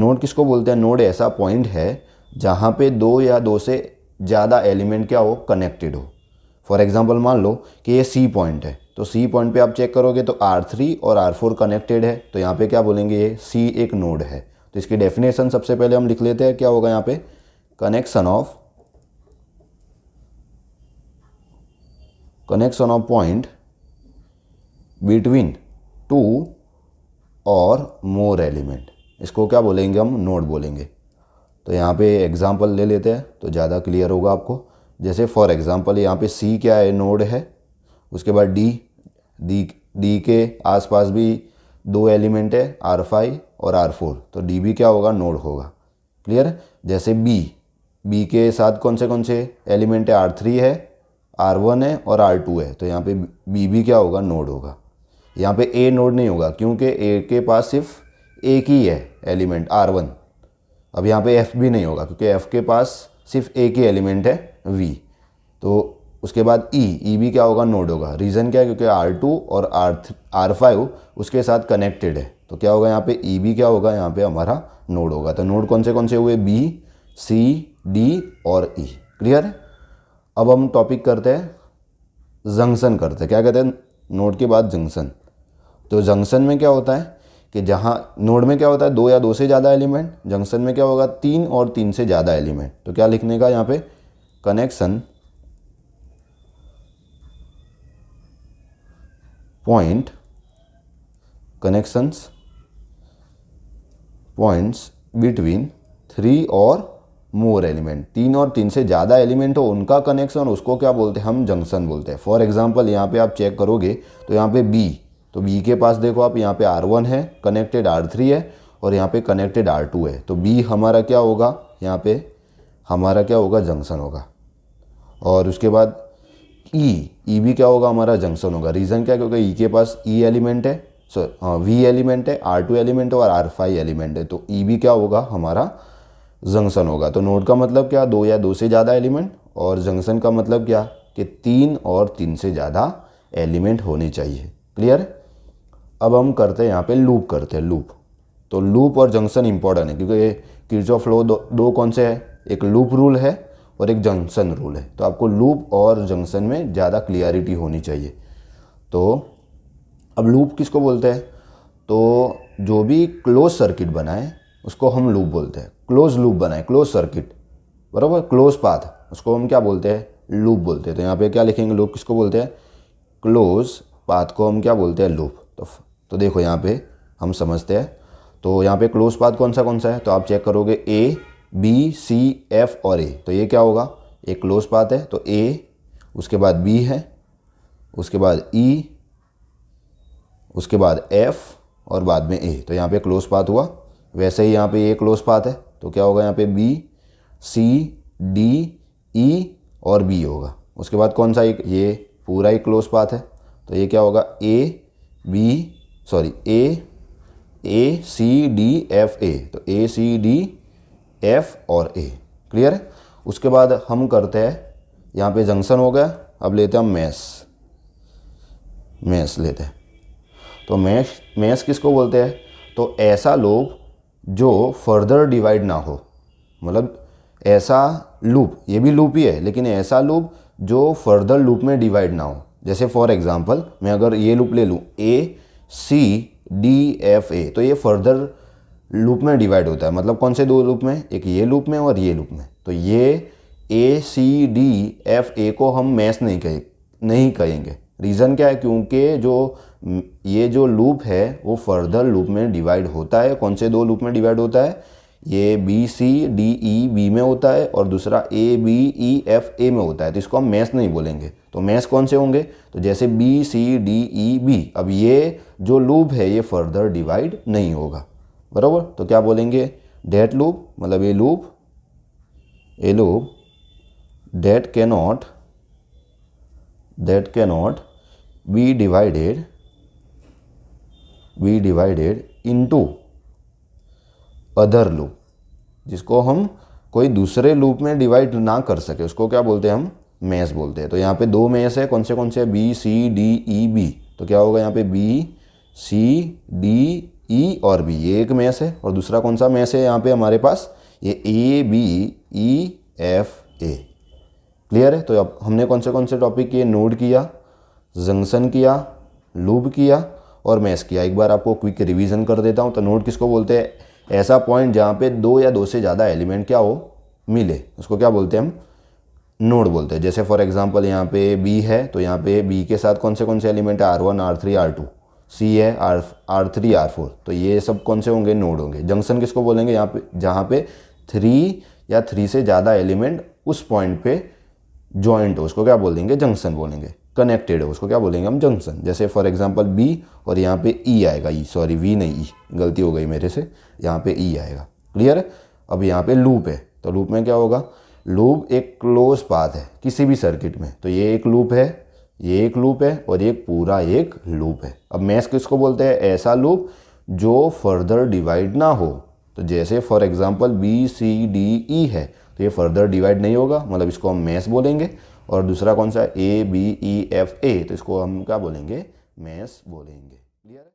Node किसको बोलते हैं? नोड ऐसा पॉइंट है जहाँ पे दो या दो से ज़्यादा एलिमेंट क्या हो, कनेक्टेड हो। फॉर एग्जांपल मान लो कि ये सी पॉइंट है, तो सी पॉइंट पे आप चेक करोगे तो R3 और R4 कनेक्टेड है, तो यहाँ पे क्या बोलेंगे, ये सी एक नोड है। तो इसकी डेफिनेशन सबसे पहले हम लिख लेते हैं, क्या होगा यहाँ पे, connection of point between two और मोर एलिमेंट, इसको क्या बोलेंगे हम, नोड बोलेंगे। तो यहाँ पे एग्जांपल ले लेते हैं तो ज़्यादा क्लियर होगा आपको। जैसे फॉर एग्जांपल यहाँ पे सी क्या है, नोड है। उसके बाद डी के आसपास भी दो एलिमेंट है, R5 और R4, तो डी भी क्या होगा, नोड होगा। क्लियर। जैसे बी के साथ कौन से एलिमेंट है, R3 है, R1 है और R2 है, तो यहाँ पे बी भी क्या होगा, नोड होगा। यहाँ पे ए नोड नहीं होगा क्योंकि ए के पास सिर्फ एक ही है एलिमेंट, R1। अब यहाँ पे एफ भी नहीं होगा क्योंकि एफ के पास सिर्फ एक ही एलिमेंट है, V। तो उसके बाद ई भी क्या होगा, नोड होगा। रीज़न क्या है, क्योंकि R2 और R5 उसके साथ कनेक्टेड है, तो क्या होगा यहाँ पे ई भी क्या होगा, यहाँ पे हमारा नोड होगा। तो नोड कौन से हुए, B, C, D और E। क्लियर। अब हम टॉपिक करते हैं, जंक्शन करते हैं। क्या कहते हैं, नोड के बाद जंक्शन। तो जंक्शन में क्या होता है कि जहाँ नोड में क्या होता है, दो या दो से ज़्यादा एलिमेंट, जंक्शन में क्या होगा, तीन और तीन से ज़्यादा एलिमेंट। तो क्या लिखने का यहाँ पे, connection point, connections points between 3 और मोर एलिमेंट, तीन और तीन से ज़्यादा एलिमेंट हो उनका कनेक्शन, उसको क्या बोलते हैं, हम जंक्शन बोलते हैं। फॉर एग्जांपल यहाँ पे आप चेक करोगे तो यहाँ पे बी, तो बी के पास देखो आप, यहाँ पे R1 है कनेक्टेड, R3 है और यहाँ पे कनेक्टेड R2 है, तो बी हमारा क्या होगा, यहाँ पे हमारा क्या होगा, जंक्शन होगा। और उसके बाद ई भी क्या होगा, हमारा जंक्शन होगा। रीज़न क्या, क्योंकि ई के पास ई एलिमेंट है, V एलिमेंट है, R2 एलिमेंट है और R5 एलिमेंट है, तो ई भी क्या होगा, हमारा जंक्शन होगा। तो नोड का मतलब क्या, दो या दो से ज़्यादा एलिमेंट, और जंक्शन का मतलब क्या कि तीन और तीन से ज़्यादा एलिमेंट होने चाहिए। क्लियर। अब हम करते हैं यहाँ पे लूप करते हैं, लूप। तो लूप और जंक्शन इंपॉर्टेंट है क्योंकि किरचॉफ लॉ दो कौन से है, एक लूप रूल है और एक जंक्शन रूल है। तो आपको लूप और जंक्शन में ज़्यादा क्लियरिटी होनी चाहिए। तो अब लूप किसको बोलते हैं, तो जो भी क्लोज सर्किट बनाए उसको हम लूप बोलते हैं। क्लोज लूप बनाए, क्लोज सर्किट, बराबर, क्लोज पाथ, उसको हम क्या बोलते हैं, लूप बोलते हैं। तो यहाँ पे क्या लिखेंगे, लूप किसको बोलते हैं, क्लोज पाथ को हम क्या बोलते हैं, लूप। तो देखो यहाँ पे हम समझते हैं। तो यहाँ पे क्लोज पाथ कौन सा है, तो आप चेक करोगे A, B, C, F और A, तो ये क्या होगा, एक क्लोज पाथ है। तो A, उसके बाद B है, उसके बाद E, उसके बाद F और बाद में A, तो यहाँ पे क्लोज पाथ हुआ। वैसे ही यहाँ पे ये क्लोज पाथ है, तो क्या होगा, यहाँ पे B, C, D, E और B होगा। उसके बाद कौन सा, एक ये पूरा ही क्लोज पाथ है, तो ये क्या होगा, A, C, D, F, A, तो A, C, D, F और A। क्लियर है। उसके बाद हम करते हैं, यहाँ पे जंक्शन हो गया। अब लेते हैं हम मैश लेते हैं। तो मैश किसको बोलते हैं, तो ऐसा लूप जो फर्दर डिवाइड ना हो, मतलब ऐसा लूप, ये भी लूप ही है लेकिन ऐसा लूप जो फर्दर लूप में डिवाइड ना हो। जैसे फॉर एग्जांपल मैं अगर ये लूप ले लूँ, A, C, D, F, A, तो ये फर्दर लूप में डिवाइड होता है। मतलब कौन से दो लूप में, एक ये लूप में और ये लूप में। तो ये A, C, D, F, A को हम मैश नहीं कहेंगे। रीज़न क्या है, क्योंकि ये जो लूप है वो फर्दर लूप में डिवाइड होता है। कौन से दो लूप में डिवाइड होता है, ये B, C, D, E, B में होता है और दूसरा A, B, E, F, A में होता है। तो इसको हम मैश नहीं बोलेंगे। तो मैश कौन से होंगे, तो जैसे B, C, D, E, B। अब ये जो लूप है ये फर्दर डिवाइड नहीं होगा, बराबर। तो क्या बोलेंगे, डेट लूप, मतलब ये loop that cannot be divided into other loop, जिसको हम कोई दूसरे लूप में डिवाइड ना कर सके उसको क्या बोलते हैं, हम मैश बोलते हैं। तो यहाँ पे दो मैश है, कौन से B, C, D, E, B। तो क्या होगा यहाँ पे B, C, D, ई और बी, ये एक मैश है। और दूसरा कौन सा मैश है यहाँ पे हमारे पास, ये A B E F A. Clear है। तो अब हमने कौन से टॉपिक किए, नोड किया, जंक्शन किया, लूप किया और मैश किया। एक बार आपको क्विक रिवीजन कर देता हूँ। तो नोड किसको बोलते हैं, ऐसा पॉइंट जहाँ पे दो या दो से ज़्यादा एलिमेंट क्या हो, मिले, उसको क्या बोलते हैं हम, नोड बोलते हैं। जैसे फॉर एग्जांपल यहाँ पे बी है, तो यहाँ पे बी के साथ कौन से एलिमेंट है, R1 R3 R2, सी है R3 R4, तो ये सब कौन से होंगे, नोड होंगे। जंक्शन किसको बोलेंगे, यहाँ पे जहाँ पे 3 या 3 से ज़्यादा एलिमेंट उस पॉइंट पे जॉइंट हो, उसको क्या बोल देंगे, जंक्शन बोलेंगे। कनेक्टेड है उसको क्या बोलेंगे हम, जंक्शन। जैसे फॉर एग्जांपल बी और यहाँ पे ई आएगा, ई सॉरी वी नहीं, ई गलती हो गई मेरे से, यहाँ पे ई आएगा। क्लियर है। अब यहाँ पे लूप है, तो लूप में क्या होगा, लूप एक क्लोज पाथ है किसी भी सर्किट में, तो ये एक लूप है, ये एक लूप है और ये पूरा एक लूप है। अब मैश किसको बोलते हैं, ऐसा लूप जो फर्दर डिवाइड ना हो। तो जैसे for example B C D E है, तो ये फर्दर डिवाइड नहीं होगा, मतलब इसको हम मैश बोलेंगे। और दूसरा कौन सा, ए बी ई एफ ए, तो इसको हम क्या बोलेंगे, मैश बोलेंगे। क्लियर है।